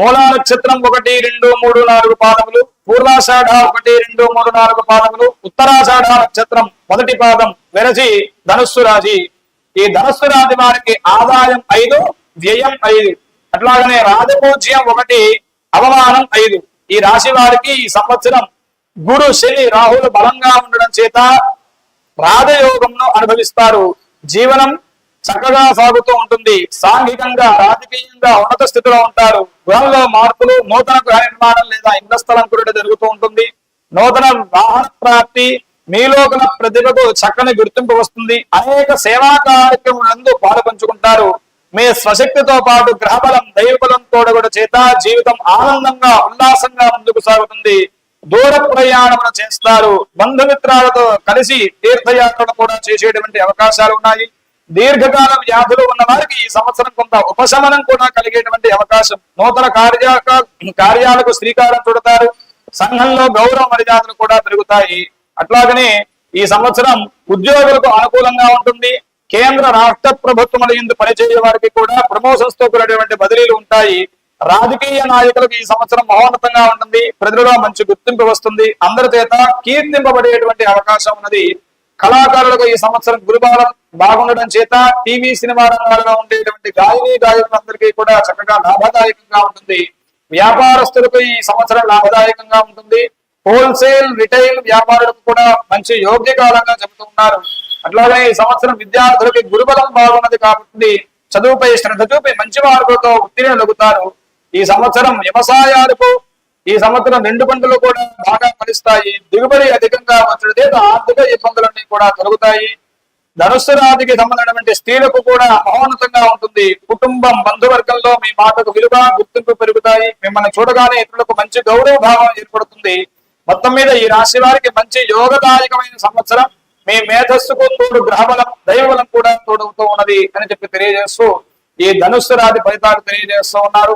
మూలా నక్షత్రం 1, 2, 3, 4 పాదములు, పూర్వాషాఢ 1, 2, 3, 4 పాదములు, ఉత్తరాషాఢ నక్షత్రం 1 పాదం వెరసి ధనుస్సు రాశి. ఈ ధనుస్సు రాశి వారికి ఆదాయం 5, వ్యయం 5. అట్లాగనే రాజపూజ్యం 1, అవమానం 5. ఈ రాశి వారికి ఈ సంవత్సరం గురు శని రాహులు బలంగా ఉండడం చేత రాజయోగంను అనుభవిస్తారు. జీవనం చక్కగా సాగుతూ ఉంటుంది. సాంఘికంగా రాజకీయంగా ఉన్నత స్థితిలో ఉంటారు. గృహంలో మార్పులు, నూతన గృహ నిర్మాణం లేదా ఇళ్ల స్థలం కూడా జరుగుతూ ఉంటుంది. నూతన వాహన ప్రాప్తి, మీలో గల ప్రతిభకు చక్కని గుర్తింపు వస్తుంది. అనేక సేవా కార్యక్రమాలందు పాల్పంచుకుంటారు. మీ స్వశక్తితో పాటు గ్రహబలం, దైవబలం తోడగొడ చేత జీవితం ఆనందంగా ఉల్లాసంగా ముందుకు సాగుతుంది. దూర ప్రయాణములు చేస్తారు. బంధుమిత్రాలతో కలిసి తీర్థయాత్రలు కూడా చేసేటువంటి అవకాశాలు ఉన్నాయి. దీర్ఘకాల వ్యాధులు ఉన్న వారికి ఈ సంవత్సరం కొంత ఉపశమనం కూడా కలిగేటువంటి అవకాశం. నూతన కార్యాలకు శ్రీకారం చుడతారు. సంఘంలో గౌరవ మర్యాదలు కూడా పెరుగుతాయి. అట్లాగనే ఈ సంవత్సరం ఉద్యోగులకు అనుకూలంగా ఉంటుంది. కేంద్ర రాష్ట్ర ప్రభుత్వముల యందు పనిచేసే వారికి కూడా ప్రమోషన్స్ తో కూడినటువంటి బదిలీలు ఉంటాయి. రాజకీయ నాయకులకు ఈ సంవత్సరం మహోన్నతంగా ఉంటుంది. ప్రజలలో మంచి గుర్తింపు వస్తుంది. అందరి చేత కీర్తింపబడేటువంటి అవకాశం ఉన్నది. కళాకారులకు ఈ సంవత్సరం గురుబలం బాగుండడం చేత టీవీ సినిమా రంగాలలో ఉండేటువంటి గాయని గాయకులందరికీ కూడా చక్కగా లాభదాయకంగా ఉంటుంది. వ్యాపారస్తులకు ఈ సంవత్సరం లాభదాయకంగా ఉంటుంది. హోల్సేల్, రిటైల్ వ్యాపారులకు కూడా మంచి యోగ్యకాలంగా చెబుతున్నారు. అట్లాగే ఈ సంవత్సరం విద్యార్థులకి గురుబలం బాగున్నది కాబట్టి చదువుపై శ్రద్ధ చూపి మంచి మార్కులతో ఉత్తీర్ణులవుతారు. ఈ సంవత్సరం వ్యవసాయాలకు ఈ సంవత్సరం 2 పంటలు కూడా బాగా ఫలిస్తాయి. దిగుబడి అధికంగా వచ్చే ఆర్థిక ఇబ్బందులన్నీ కూడా కలుగుతాయి. ధనుస్సు రాశికి సంబంధించినటువంటి స్త్రీలకు కూడా మహోన్నతంగా ఉంటుంది. కుటుంబం, బంధువర్గంలో మీ మాటకు విలువ, గుర్తింపు పెరుగుతాయి. మిమ్మల్ని చూడగానే ఇతరులకు మంచి గౌరవ భావం ఏర్పడుతుంది. మొత్తం మీద ఈ రాశి వారికి మంచి యోగదాయకమైన సంవత్సరం. మీ మేధస్సుకు తోడు గ్రహబలం, దైవబలం కూడా తోడవుతూ ఉన్నది అని చెప్పి తెలియజేస్తూ ఈ ధనుస్సు రాశి ఫలితాలు తెలియజేస్తూ ఉన్నారు.